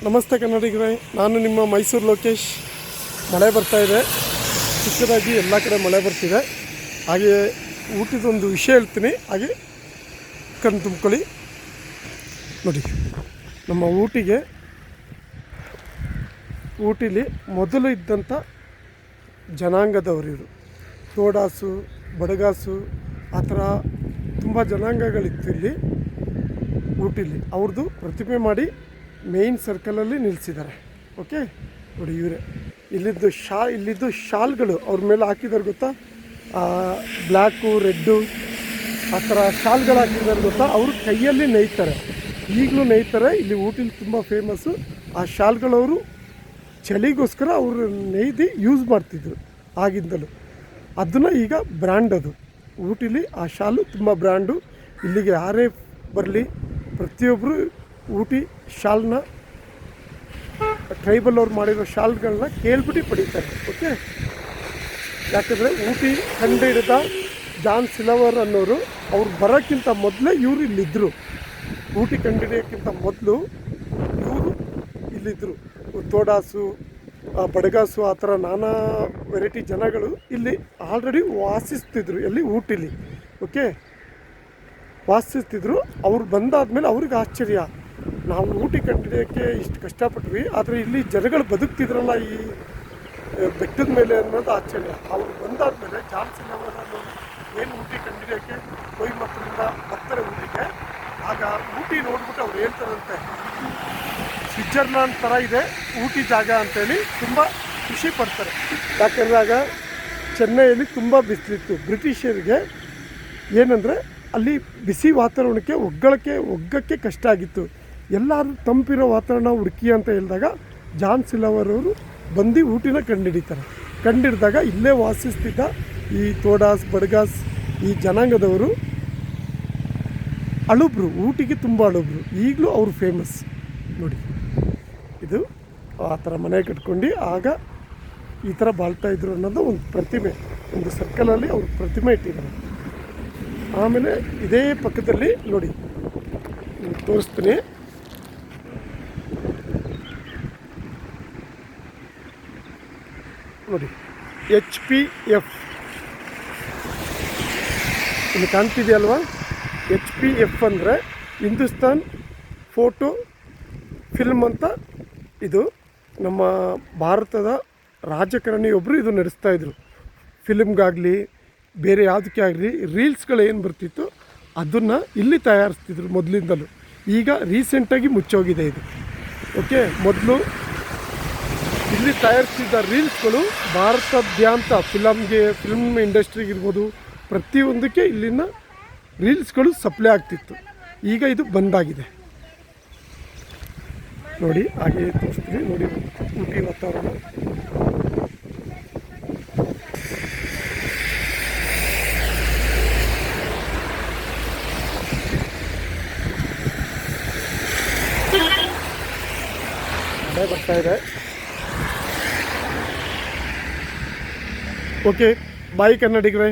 ನಮಸ್ತೆ ಕನ್ನಡಿಗರೇ, ನಾನು ನಿಮ್ಮ ಮೈಸೂರು ಲೋಕೇಶ್. ಮಳೆ ಬರ್ತಾ ಇದೆ, ಚಿಕ್ಕದಾಗಿ ಎಲ್ಲ ಕಡೆ ಮಳೆ ಬರ್ತಿದೆ. ಹಾಗೆ ಊಟದೊಂದು ವಿಷಯ ಹೇಳ್ತೀನಿ, ಹಾಗೆ ಕಣ್ಣು ತುಂಬ್ಕೊಳ್ಳಿ. ನೋಡಿ, ನಮ್ಮ ಊಟಿಲಿ ಮೊದಲು ಇದ್ದಂಥ ಜನಾಂಗದವರು ಇವರು. ತೋಡಾಸು, ಬಡಗಾಸು, ಆ ಥರ ತುಂಬ ಜನಾಂಗಗಳಿತ್ತು ಇಲ್ಲಿ ಊಟಿಲಿ. ಅವ್ರದ್ದು ಪ್ರತಿಮೆ ಮಾಡಿ ಮೇಯ್ನ್ ಸರ್ಕಲಲ್ಲಿ ನಿಲ್ಲಿಸಿದ್ದಾರೆ. ಓಕೆ, ನೋಡಿ ಇವರೇ. ಇಲ್ಲಿದ್ದು ಶಾಲ್ಗಳು ಅವ್ರ ಮೇಲೆ ಹಾಕಿದ್ದಾರೆ ಗೊತ್ತಾ, ಬ್ಲ್ಯಾಕು ರೆಡ್ಡು ಆ ಥರ ಶಾಲ್ಗಳು ಹಾಕಿದ್ದಾರೆ ಗೊತ್ತಾ. ಅವರು ಕೈಯಲ್ಲಿ ನೇಯ್ತಾರೆ, ಈಗಲೂ ನೇಯ್ತಾರೆ. ಇಲ್ಲಿ ಊಟಿಲಿ ತುಂಬ ಫೇಮಸ್ಸು ಆ ಶಾಲ್ಗಳವರು. ಚಳಿಗೋಸ್ಕರ ಅವರು ನೇಯ್ದು ಯೂಸ್ ಮಾಡ್ತಿದ್ರು ಆಗಿಂದಲೂ. ಅದನ್ನು ಈಗ ಬ್ರ್ಯಾಂಡ್, ಅದು ಊಟಿಲಿ ಆ ಶಾಲು ತುಂಬ ಬ್ರ್ಯಾಂಡು. ಇಲ್ಲಿಗೆ ಯಾರೇ ಬರಲಿ ಪ್ರತಿಯೊಬ್ಬರು ಊಟಿ ಶಾಲ್ನ, ಟ್ರೈಬಲ್ ಅವ್ರು ಮಾಡಿರೋ ಶಾಲ್ಗಳನ್ನ ಕೇಳ್ಬಿಟ್ಟು ಪಡೀತಾರೆ. ಓಕೆ, ಯಾಕಂದರೆ ಊಟಿ ಕಂಡುಹಿಡಿದ ಜಾನ್ ಸಿಲವರ್ ಅನ್ನೋರು ಅವ್ರು ಬರೋಕ್ಕಿಂತ ಮೊದಲೇ ಇವರು ಇಲ್ಲಿದ್ದರು. ಊಟಿ ಕಂಡುಹಿಡಿಯೋಕ್ಕಿಂತ ಮೊದಲು ಇವರು ಇಲ್ಲಿದ್ದರು. ತೋಡಾಸು, ಬಡಗಾಸು, ಆ ಥರ ನಾನಾ ವೆರೈಟಿ ಜನಗಳು ಇಲ್ಲಿ ಆಲ್ರೆಡಿ ವಾಸಿಸ್ತಿದ್ರು. ಎಲ್ಲಿ? ಊಟಿಲಿ. ಓಕೆ, ವಾಸಿಸ್ತಿದ್ರು. ಅವ್ರು ಬಂದಾದ್ಮೇಲೆ ಅವ್ರಿಗೆ ಆಶ್ಚರ್ಯ, ನಾವು ಊಟಿ ಕಂಡುಹಿಡಿಯೋಕ್ಕೆ ಇಷ್ಟು ಕಷ್ಟಪಟ್ವಿ, ಆದರೆ ಇಲ್ಲಿ ಜನಗಳು ಬದುಕ್ತಿದ್ರಲ್ಲ ಈ ಬೆಟ್ಟದ ಮೇಲೆ ಅನ್ನೋದು ಆಶ್ಚರ್ಯ. ಅವ್ರು ಬಂದಾದ್ಮೇಲೆ ಜಾನ್ ಸಿಲವರ್ ಅನ್ನೋರು ಏನು ಊಟಿ ಕಂಡುಹಿಡಿಯೋಕ್ಕೆ ಕೊಯಮತ್ತೂರಿಂದ ಬರ್ತಾರೆ ಊಟಿಗೆ. ಆಗ ಊಟಿ ನೋಡ್ಬಿಟ್ಟು ಅವ್ರು ಹೇಳ್ತಾರಂತೆ, ಸ್ವಿಟ್ಜರ್ಲ್ಯಾಂಡ್ ಥರ ಇದೆ ಊಟಿ ಜಾಗ ಅಂತೇಳಿ ತುಂಬ ಖುಷಿ ಪಡ್ತಾರೆ. ಯಾಕೆಂದರೆ ಆಗ ಚೆನ್ನೈಯಲ್ಲಿ ತುಂಬ ಬಿಸಿಲಿತ್ತು. ಬ್ರಿಟಿಷರಿಗೆ ಏನಂದರೆ ಅಲ್ಲಿ ಬಿಸಿ ವಾತಾವರಣಕ್ಕೆ ಒಗ್ಗಕ್ಕೆ ಕಷ್ಟ ಆಗಿತ್ತು. ಎಲ್ಲರೂ ತಂಪಿರೋ ವಾತಾವರಣ ಹುಡುಕಿ ಅಂತ ಹೇಳಿದಾಗ ಜಾನ್ ಸಿಲವರ್ ಅವರು ಬಂದು ಊಟಿನ ಕಂಡುಹಿಡಿದಾಗ ಇಲ್ಲೇ ವಾಸಿಸ್ತಿದ್ದ ಈ ತೋಡಾಸ್, ಬಡಗಾಸ್, ಈ ಜನಾಂಗದವರು ಅಳುಬ್ರು, ಊಟಿಗೆ ತುಂಬ ಅಳುಬ್ರು. ಈಗಲೂ ಅವರು ಫೇಮಸ್. ನೋಡಿ, ಇದು ಆ ಥರ ಮನೆ ಕಟ್ಕೊಂಡು ಆಗ ಈ ಥರ ಬಾಳ್ತಾಯಿದ್ರು ಅನ್ನೋದು ಒಂದು ಪ್ರತಿಮೆ, ಒಂದು ಸರ್ಕಲಲ್ಲಿ ಅವ್ರ ಪ್ರತಿಮೆ ಇಟ್ಟಿದ್ದಾರೆ. ಆಮೇಲೆ ಇದೇ ಪಕ್ಕದಲ್ಲಿ ನೋಡಿ, ತೋರಿಸ್ತೀನಿ. ನೋಡಿ, HPF ಇಲ್ಲಿ ಕಾಣ್ತಿದೆಯಲ್ವಾ? HPF ಅಂದರೆ ಹಿಂದೂಸ್ತಾನ್ ಫೋಟೋ ಫಿಲ್ಮ್ ಅಂತ. ಇದು ನಮ್ಮ ಭಾರತದ ರಾಜಕಾರಣಿಯೊಬ್ಬರು ಇದು ನಡೆಸ್ತಾಯಿದ್ರು. ಫಿಲ್ಮ್ಗಾಗಲಿ ಬೇರೆ ಯಾವುದಕ್ಕೆ ಆಗಲಿ ರೀಲ್ಸ್ಗಳೇನು ಬರ್ತಿತ್ತು ಅದನ್ನು ಇಲ್ಲಿ ತಯಾರಿಸ್ತಿದ್ರು ಮೊದಲಿಂದಲೂ. ಈಗ ರೀಸೆಂಟಾಗಿ ಮುಚ್ಚೋಗಿದೆ ಇದು. ಓಕೆ, ಮೊದಲು ಇಲ್ಲಿ ತಯಾರಿಸ್ತಿದ್ದ ರೀಲ್ಸ್ಗಳು ಭಾರತಾದ್ಯಂತ ಫಿಲ್ಮ್ ಇಂಡಸ್ಟ್ರಿಗಿರ್ಬೋದು ಪ್ರತಿಯೊಂದಕ್ಕೆ ಇಲ್ಲಿನ ರೀಲ್ಸ್ಗಳು ಸಪ್ಲೈ ಆಗ್ತಿತ್ತು. ಈಗ ಇದು ಬಂದಾಗಿದೆ. ನೋಡಿ, ಹಾಗೆ ತೋರಿಸ್ತೀನಿ. ನೋಡಿ, ಊಟಿ ವಾತಾವರಣ. ಮಳೆ ಬರ್ತಾ ಇದೆ. ಓಕೆ, ಬಾಯ್ ಕನ್ನಡಿಗರೇ.